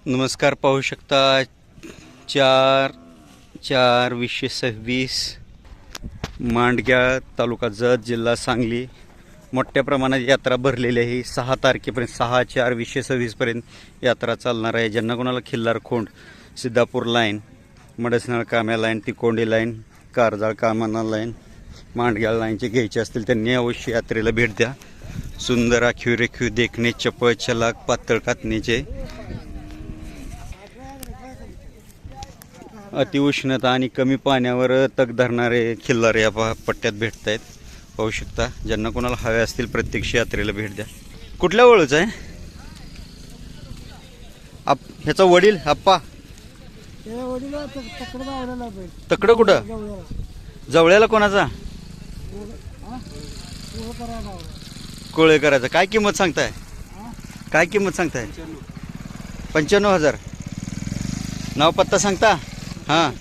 नमस्कार, पाहू शकता 4/4/2026 मांडग्या तालुका जत जिल्हा सांगली मोठ्या प्रमाणात यात्रा भरलेली आहे। 6 तारखेपर्यंत 6/4/2026 पर्यंत यात्रा चालणार आहे। ज्यांना कोणाला खिल्लार खोंड, सिद्धापूर लाईन, मडसनाळ काम्या लाईन, तिकोंडी लाईन, कारजाळ कामाना लाईन, मांडग्या लाईनचे घ्यायचे असतील त्यांनी अवश्य यात्रेला भेट द्या। सुंदर आखीव रेखीव देखणे, चपळ छलाक, पातळ कातणीचे, अतिउष्णता आणि कमी पाण्यावर तग धरणारे खिल्लार या पट्ट्यात भेटत आहेत। पाहू शकता, ज्यांना कोणाला हवे असतील प्रत्यक्ष यात्रेला भेट द्या। कुठल्या वळूचा आहे ह्याचा वडील? आप्पा तकडं कुठं? जवळ्याला कोणाचा? कोळे करायचा। काय किंमत सांगताय? काय किंमत सांगताय? 95,000। नाव पत्ता सांगता? हां,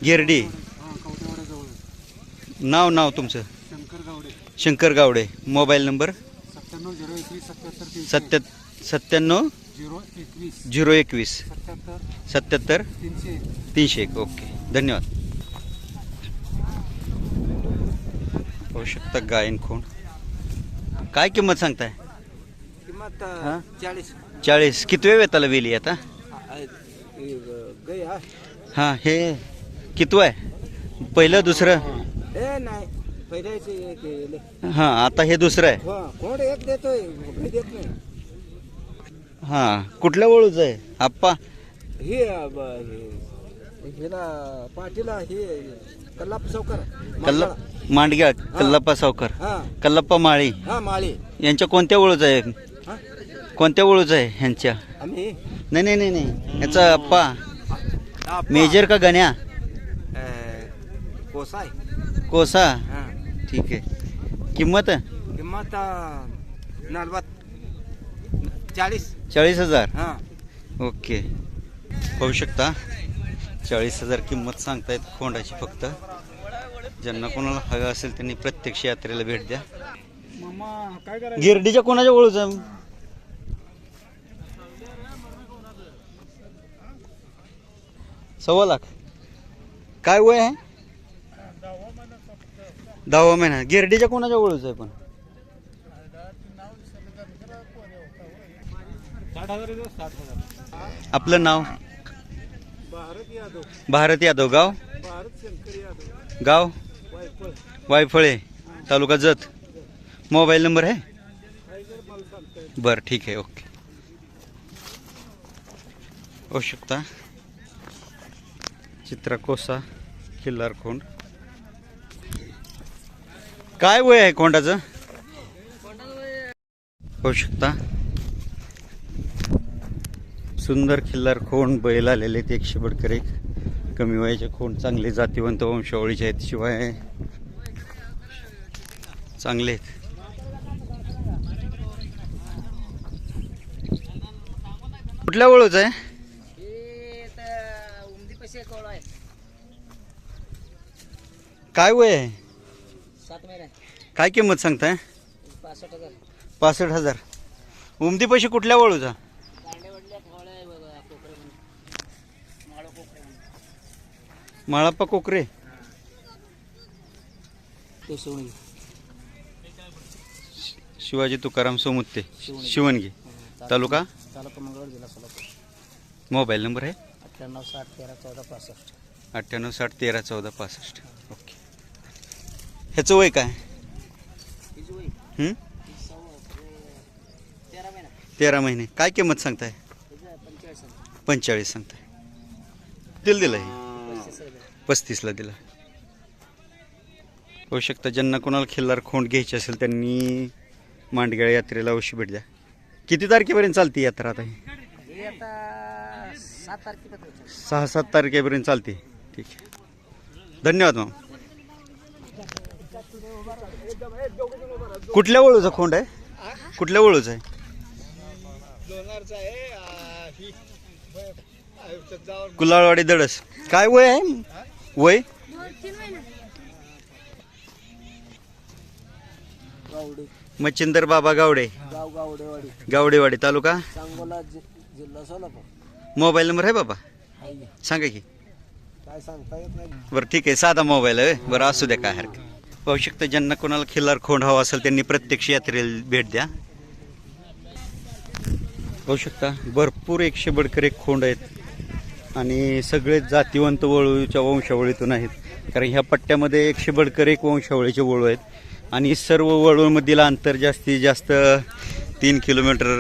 गिरडी। नाव तुमचं? Shankar Gawade. Mobile number? 97 021 77 301। Okay, धन्यवाद। होऊ शकता गायन खोंड। काय किंमत सांगताय? किंमत 40। कितव्या वेताला वेली आता? हां, हे कितवं आहे? पहिलं दुसरं? नाही, हां, आता हे दुसरं आहे। कोण एक देतोय, देत नाही। हां, कुठल्या वळूच आहे आप्पा? हिला पाटीला हे कल्लाप सावकार, मांडग्या कल्लाप्पा सावकार, कल्लाप्पा माळी माळी यांच्या कोणत्या वळूच आहे? कोणत्या वळूच आहे ह्यांच्या? आम्ही नाही, याचा आप्पा मेजर का गण्या? कोसा आहे। कोसा, ठीक आहे। किंमत? किंमत 40,000। हां, ओके, पाहू शकता 40,000 किंमत सांगतायत खोंडाची। फक्त ज्यांना कोणाला हवं असेल त्यांनी प्रत्यक्ष यात्रेला भेट द्या। गिरडीच्या कोणाच्या वळूचा? 1.25 लाख। काय वय आहे? 10वा महिना। गिरडीच्या कोणाच्या वळूच आहे पण? आपलं नाव? भारत यादव। गाव वायफळे, तालुका जत। मोबाईल नंबर आहे? बरं, ठीक आहे, ओके। होऊ शकता चित्रा कोसा खिल्लार खोंड। काय वय आहे खोंडाचं? होऊ शकता सुंदर खिल्लार खोंड बैल आलेले आहेत 100 बडकर 1। कमी वयाचे खोंड, चांगले जातीवंत वंशावळीचे आहेत, शिवाय चांगले आहेत। कुठल्या वळूच आहे? काय वय आहे? 7 महिने। काय किंमत सांगताय? 65,000। 65,000। उमदी पैसे कुठल्या वळूचा? माळाप्पा कोकरे, शिवाजी तुकाराम सोमुत्ते, शिवणगी, तालुका मंगळवेढा, जिल्हा सोलापूर। मोबाईल नंबर आहे? 98 60 13 14 65। 98 60 13 14 65। ओके, ह्याचं वय काय? 13 महिने। काय किंमत सांगताय? 45 सांगताय। दिला आहे 35ला दिला। होऊ शकता ज्यांना कोणाला खिल्लार खोंड घ्यायची असेल त्यांनी मांडग्या यात्रेला अवश्य भेट द्या। किती तारखेपर्यंत चालते यात्रा? आता 6-7 तारखेपर्यंत चालते। ठीक आहे, धन्यवाद मॅम। कुठल्या वळूचा खोंड आहे? कुठल्या वळूचा आहे? कुलाळवाडी दडस। काय वय आहे? वय मच्छिंदर बाबा गावडे, गाव गावडेवाडी, गावडेवाडी, तालुका सांगोला, जिल्हा सोलापूर. मोबाईल नंबर आहे बाबा, हाय. सांगा की. काय सांगता येत नाही. बरं ठीक आहे, साधा मोबाईल आहे. बरं असू द्या, काय हरकत. पाहू शकता, ज्यांना कोणाला खिल्लार खोंड हवा असेल त्यांनी प्रत्यक्ष यात्रेला भेट द्या. पाहू शकता भरपूर 100 बडकर एक खोंड आहेत आणि सगळे जातीवंत वळूच्या वंशावळीतून आहेत. कारण ह्या पट्ट्यामध्ये 100 बडकर एक वंशावळीचे वळू आहेत आणि सर्व वळूंमधील अंतर जास्तीत जास्त 3 किलोमीटर,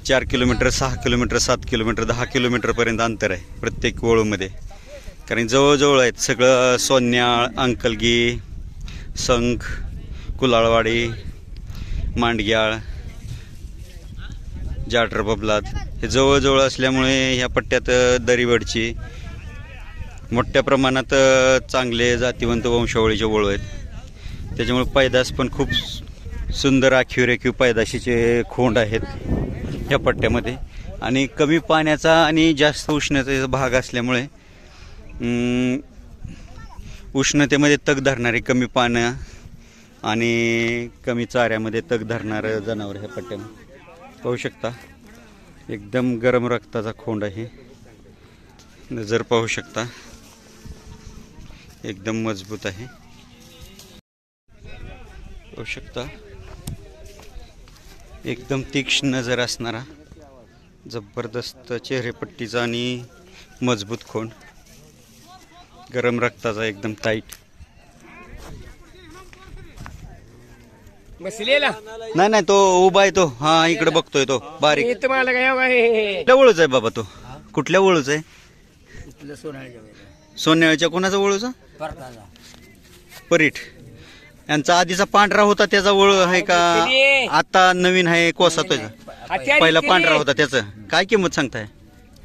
4 किलोमीटर, 6 किलोमीटर, 7 किलोमीटर, 10 किलोमीटरपर्यंत अंतर आहे प्रत्येक वळूमध्ये. कारण जवळजवळ आहेत सगळं. सोन्याळ, अंकलगी, संख, कुलाळवाडी, मांडग्याळ, जाटर बबलाद हे जवळजवळ असल्यामुळे ह्या पट्ट्यात दरीवडची मोठ्या प्रमाणात चांगले जातीवंत वंशावळीचे वळू आहेत. त्याच्यामुळे पैदास पण खूप सुंदर आखीव पैदाशीचे खोंड आहेत ह्या पट्ट्यामध्ये. आणि कमी पाण्याचा आणि जास्त उष्णतेचा भाग असल्यामुळे उष्णतेमध्ये तग धरणारे, कमी पानं आणि कमी चाऱ्यामध्ये तग धरणारं जनावर ह्या पट्ट्यामध्ये पाहू शकता. एकदम गरम रक्ताचा खोंड आहे. नजर पाहू शकता, एकदम मजबूत आहे. पाहू शकता एकदम तीक्ष्ण नजर असणारा जबरदस्त चेहरेपट्टीचा आणि मजबूत खोंड, गरम रक्ताचा, एकदम टाईट. बसलेला नाही नाही, तो उभा आहे तो. हा, इकडे बघतोय तो बारीक. तुम्हाला काय कुठल्या वळूच आहे बाबा तो? कुठल्या वळूच आहे? इथलं सोनाळ्याच्या सोन्याळच्या कोणाचा वळूचा? परताचा. परीठ यांचा आधीचा पांढरा होता त्याचा वळू आहे का आता नवीन आहे कोसा त्याचा? पहिला पांढरा होता त्याचं काय किंमत सांगताय?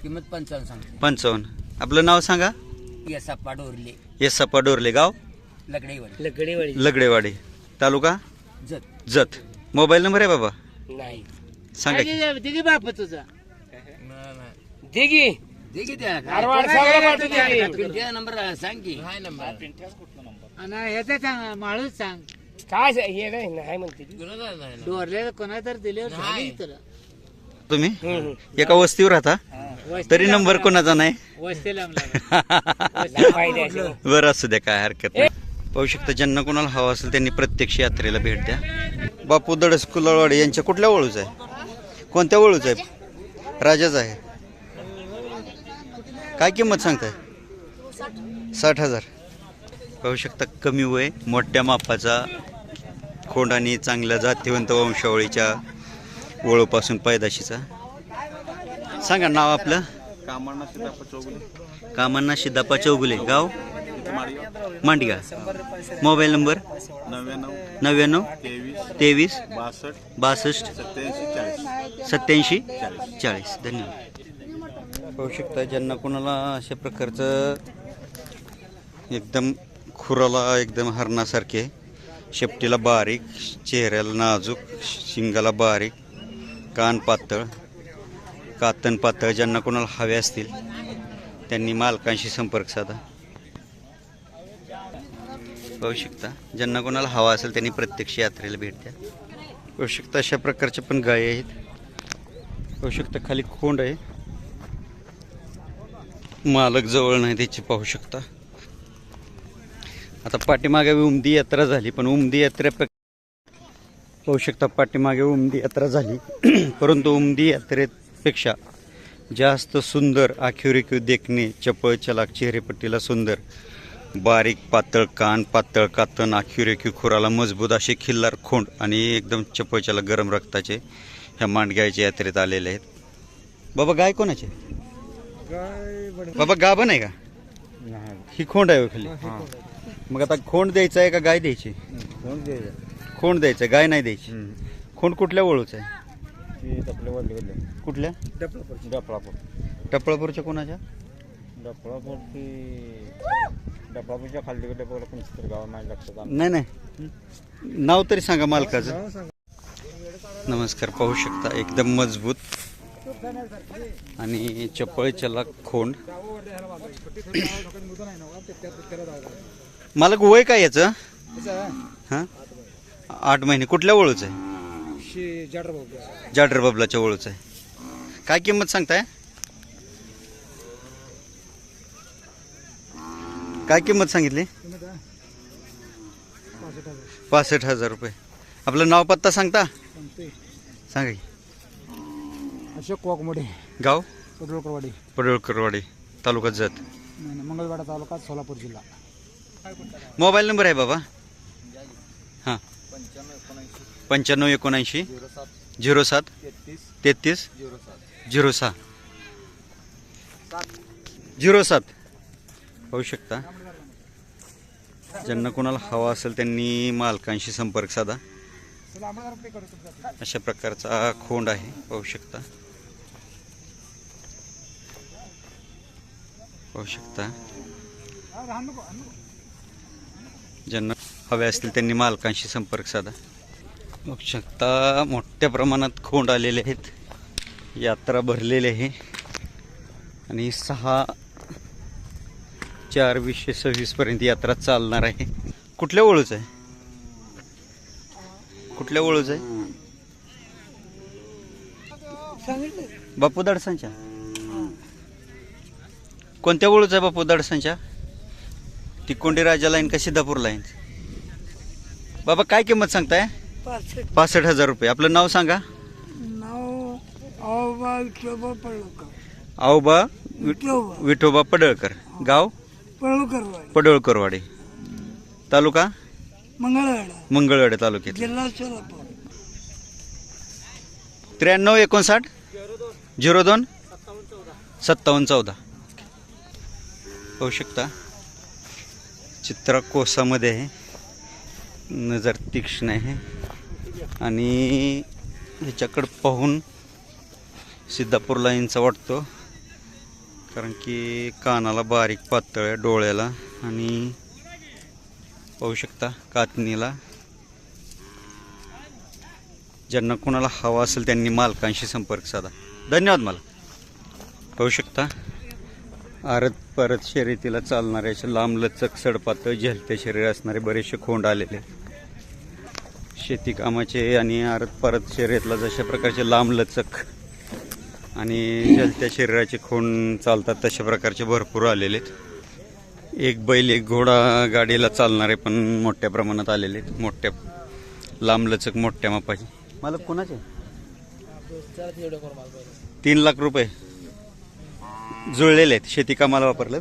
किंमत 55 सांगते. 55. आपलं नाव सांगा. येसाप्पा डोरले, येसाप्पा डोरले, गाव लगडेवाडी, लगडेवाडी, तालुका जत. जत. मोबाईल नंबर आहे बाबा, नाही सांगा की. दिगी बाप तुझा दिगी दिगी त्या नंबर सांग की. हाय नंबर ह्याचा सांग, माळूच सांग. काय हे नाही म्हणते. डोरले कोणा तर दिले तुम्ही एका वस्तीवर राहता तरी नंबर कोणाचा नाही? वस्ती बरं असू द्या, काय हरकत नाही. पाहू शकता, ज्यांना कोणाला हवा असेल त्यांनी प्रत्यक्ष यात्रेला भेट द्या. बापू दडस कुलाळवाडी यांच्या कुठल्या वळूच आहे? कोणत्या वळूच आहे? राजाचा आहे. काय किंमत सांगताय? 60,000. पाहू शकता, कमी वय, मोठ्या मापाचा खोंड आणि चांगल्या जातीवंत वंशावळीच्या वळूपासून पैदाशीचा. सांगा नाव आपलं. कामण्णा सिद्धप्पा चौगुले, गाव मांडगा. Mobile number 99 23 62 87 40. धन्यवाद. पाहू शकता, ज्यांना कोणाला अशा प्रकारचं एकदम खुराला एकदम हरणासारखे, शेपटीला बारीक, चेहऱ्याला नाजूक, शिंगाला बारीक, कान पातळ, कातन पातळ, ज्यांना कोणाला हवे असतील त्यांनी मालकांशी संपर्क साधा. पाहू शकता, ज्यांना कोणाला हवा असेल त्यांनी प्रत्यक्ष यात्रेला भेट द्या. पाहू शकता, अशा प्रकारच्या पण गायी आहेत. पाहू शकता, खाली खोंड आहे, मालक जवळ नाही त्याची. पाहू शकता, आता पाठीमागे उमदी यात्रा झाली, पण उमदी यात्रे पाहू शकता, पाठीमागे उमदी यात्रा झाली परंतु उमदी यात्रेपेक्षा जास्त सुंदर आखीव देखणे, चपळ चलाक, चेहरेपट्टीला सुंदर, बारीक पातळ कान, पातळ कातन, आखीव खुराला मजबूत असे खिल्लार खोंड आणि एकदम चपळ चलाक गरम रक्ताचे ह्या मांडग्याच्या यात्रेत आलेले आहेत. बाबा गाय कोणाचे? बाबा गाभण आहे का? ही खोंड आहे खाली. मग आता खोंड द्यायचं आहे का गाय द्यायची? खोंड द्यायचं, गाय नाही द्यायची. खोंड कुठल्या वळूच आहे? कुठल्या? टपळापूरच्या कोणाच्या? डपापूरच्या खाली गाव माझ्या लक्षात. नाही नाही, नाव तरी सांगा मालकाचं. नमस्कार. पाहू शकता, एकदम मजबूत आणि चपळ चलाक खोंड. मालक वय काय याचं? हां, 8 महिने. कुठल्या वळूच आहे? जाडर बबलाच्या वळूच आहे. काय किंमत सांगताय? काय किंमत सांगितली? 65,000 रुपये. आपलं नाव पत्ता सांगता? सांगा की. अशोक वाघमोडे, गाव? पडोळकरवाडी, पडोळकरवाडी, तालुका जत, मंगळवेढा तालुका, सोलापूर जिल्हा. मोबाईल नंबर आहे बाबा? हां, 9579 07 33 06 07. पाहू शकता. ज्यांना कोणाला हवा असेल त्यांनी मालकांशी संपर्क साधा. अशा प्रकारचा खोंड आहे, पाहू शकता. पाहू शकता. ज्यांना हवे असतील त्यांनी मालकांशी संपर्क साधा. बघू शकता मोठ्या प्रमाणात खोंड आलेले आहेत. यात्रा भरलेली आहे आणि 6/4/2026 पर्यंत यात्रा चालणार आहे. कुठल्या वळूच आहे? कुठल्या वळूच आहे? बापू दडसांच्या. कोणत्या वळूच आहे बापू दडसांच्या? तिकोंडी राजा लाईन का सिद्धापूर लाईन? बाबा काय किंमत सांगताय? 65,000 रुपये. आपलं नाव सांगा. आओबा विठोबा पडळकर. गाव? पडळकरवाडी, तालुका मंगळवेढा तालुक्यात. जिल्हा सोलापूर. 93 59 02 57 14. पाहू शकता चित्रा कोसामध्ये आहे. नजर तीक्ष्ण आहे आणि ह्याच्याकडं पाहून सिद्धापूर लाईनचा वाटतो, कारण की कानाला बारीक पातळ आहे, डोळ्याला आणि पाहू शकता कातणीला. ज्यांना कोणाला हवा असेल त्यांनी मालकांशी संपर्क साधा. धन्यवाद. मला पाहू शकता आरत परत शर्यतीला चालणारे असे लांबलचक सडपातळ झलते शरीर असणारे बरेचसे खोंड आलेले. शेती कामाचे आणि आरत परत शर्यतला जशा प्रकारचे लांबलचक आणि झलत्या शरीराचे खोंड चालतात तशा प्रकारचे भरपूर आलेले आहेत. एक बैल एक घोडा गाडीला चालणारे पण मोठ्या प्रमाणात आलेले आहेत. मोठ्या लांबलचक मोठ्या मापाचे. मला कोणाचे? 3 लाख रुपये जुळलेले आहेत. शेती कामाला वापरलं.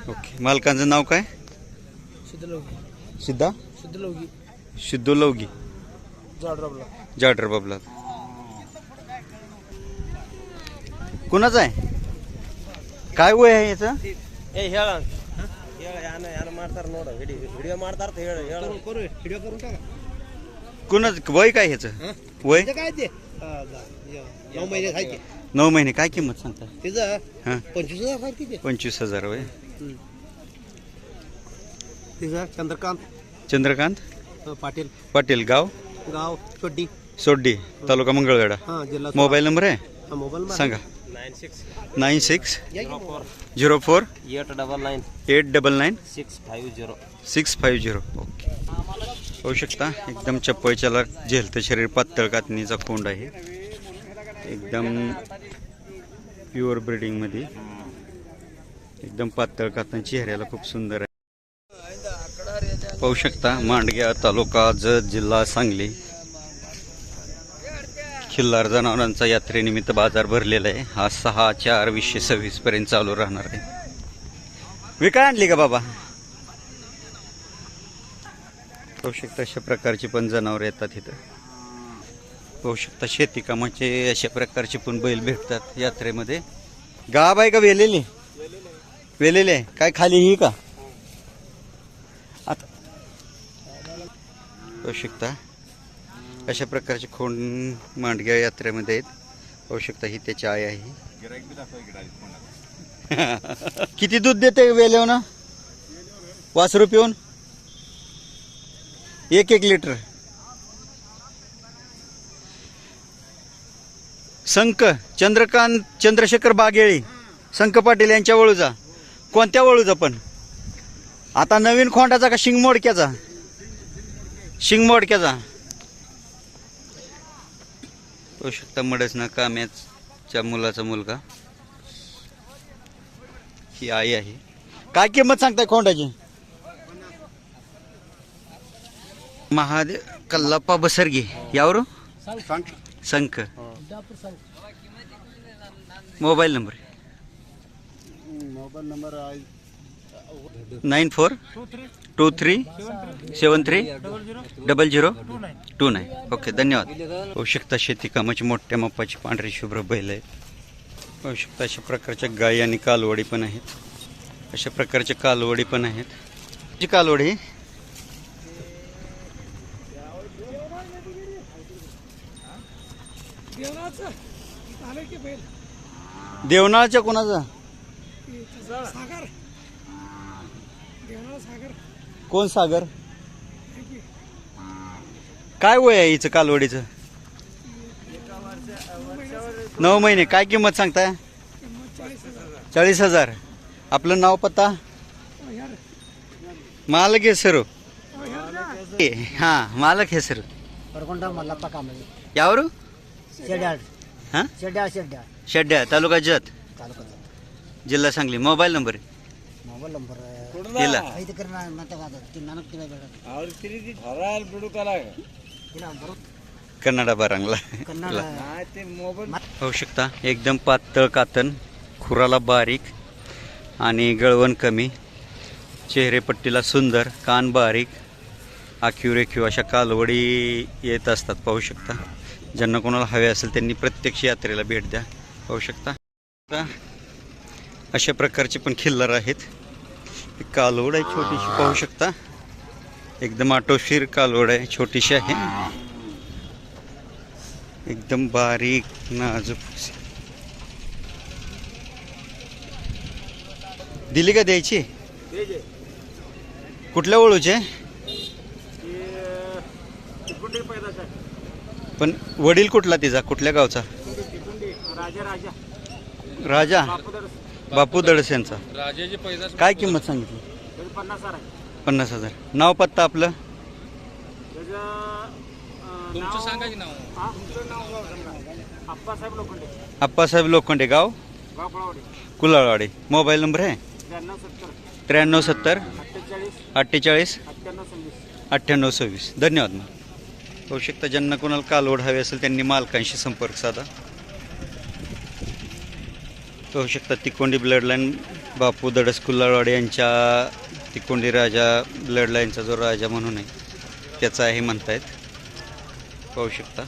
ओके. मालकांचं नाव काय? सिद्धोलवगी जाडर बबला. कुणाचं आहे? काय वय आहे याचं? कुणाच वय काय ह्याचं? वय 9 महिने. काय किंमत सांगता? हां 25,000 वय. चंद्रकांत पाटील. गाव? सोड्डी, तालुका मंगळवेढा. मोबाईल नंबर आहे? सांगा. 96 04 899 650. ओके. होऊ शकता एकदम चप्पलच्याला झेलतं शरीर, पातळ कातणीचा खोंड आहे. एकदम प्युअर ब्रीडिंग मध्ये एकदम पातळ कातण, चेहऱ्याला खूप सुंदर आहे. पाहू शकता मांडग्या, तालुका जत, जिल्हा सांगली. खिल्लार जनावरांचा यात्रेनिमित्त बाजार भरलेला आहे. हा 6/4/2026 पर्यंत चालू राहणार आहे. विकाय आणली का बाबा? पाहू शकता अशा प्रकारची पण जनावर येतात इथं. पाहू शकता शेती कामाचे अशा प्रकारचे पण बैल भेटतात यात्रेमध्ये. गाब आहे का वेलेली? वेलेली आहे. काय खाली ही का? आता पाहू शकता अशा प्रकारचे खोंड मांडग्या यात्रेमध्ये आहेत. पाहू शकता ही त्याची आई आहे. किती दूध देते वेलेव ना? वासरू पिऊन 1 लिटर. संक चंद्रकांत चंद्रशेखर बागेळी, संक पाटील यांच्या वळूचा. कोणत्या वळूचा? पण आता नवीन खोंडाचा का शिंगमोडक्याचा? शिंगमोडक्याचा पाहू शकता. मडच ना काम्याच्या मुलाचा मुलगा. ही आई आहे. काय किंमत सांगताय खोंडाची? महादेव कल्लाप्पा बसरगी यावर संख. Mobile number mobile number 9423730029. Okay, धन्यवाद. पाहू शकता शेती कामाची मोठ्या मापाची पांढरी शुभ्र बैल आहेत. पाहू शकता अशा प्रकारच्या गायी आणि कालवडी पण आहेत. अशा प्रकारच्या कालवडी पण आहेत. जी कालवडी देवनाळच्या कोणाचा? कोण सागर? काय वय आहे हिचं कालवडीचं? 9 महिने. काय किंमत सांगताय? 40,000. आपलं नाव पत्ता? मालक हे सर. हा मालक हे सर. परकोंडा मल्लाप्पा कांबळे. यावर शेड्याळ. हा शेड्याळ शेड्याळ शेड्या तालुका जत तालुका. जिल्हा Sangli. Mobile number mobile number दिला. ಐದು ಕರ್ನಾ ಮತ್ತೆ ಕಾದು ತಿನ್ನಕ್ಕೆ ತಿನ್ನಬೇಡ ಅವ್ರು ತಿರುಗಿ ಹರಾಲ್ ಬಿಡುಕಲ್ಲ ಇಲ್ಲ ಬರು कन्नडा बारांगला. ಕನ್ನಡ ते मोबाईल होऊ शकता एकदम पातळ कातन, खुराला बारीक आणि गळवण कमी, चेहरेपट्टीला सुंदर, कान बारीक, आखीव रेखीव अशा कालवडी येत असतात. पाहू शकता. ज्यांना कोणाला हवे असेल त्यांनी प्रत्यक्ष यात्रेला भेट द्या. पाहू शकता आता अशा प्रकारचे पण खिल्लार आहेत. ही कालवड आहे छोटीशी. पाहू शकता एकदम आटोशीर कालवड आहे. छोटीशी आहे, एकदम बारीक नाजूक. दिली का द्यायची? कुठल्या ओळूचे? पण वडील कुठला तिचा? कुठल्या गावचा? राजा बापू दडस यांचा. काय किंमत सांगितली? 50,000. नाव पत्ता आपलं? आप्पासाहेब लोखंडे, गाव कुलाळवाडी. मोबाईल नंबर आहे 9370 48 9826. धन्यवाद. मग होऊ शकता ज्यांना कोणाला कालवड हवी असेल त्यांनी मालकांशी संपर्क साधा. होऊ शकता तिकोंडी ब्लडलाईन बापू दडस कुलाळवाडी यांच्या तिकोंडी राजा ब्लडलाईनचा जो राजा म्हणून आहे त्याचा आहे म्हणतायत. पाहू शकता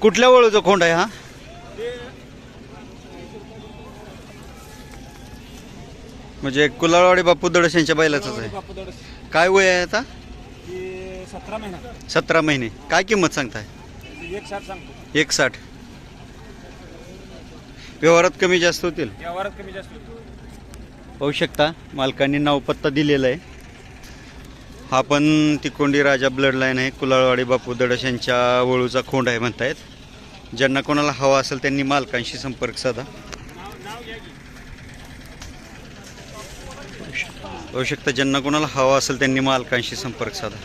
कुठल्या वळूचा खोंड आहे हा? म्हणजे कुलाळवाडी बापू दडस यांच्या बैलाचाच आहे. काय वय आहे आता? 17 महिने. काय किंमत सांगताय? 160. व्यवहारात कमी जास्त होतील? पाहू शकता मालकांनी नाव पत्ता दिलेला आहे. हा पण तिकोंडी राजा ब्लड लाईन आहे. कुलाळवाडी बापू दडस यांच्या वळूचा खोंड आहे म्हणतायत. ज्यांना कोणाला हवा असेल त्यांनी मालकांशी संपर्क साधा. पाहू शकता ज्यांना कोणाला हवा असेल त्यांनी मालकांशी संपर्क साधा.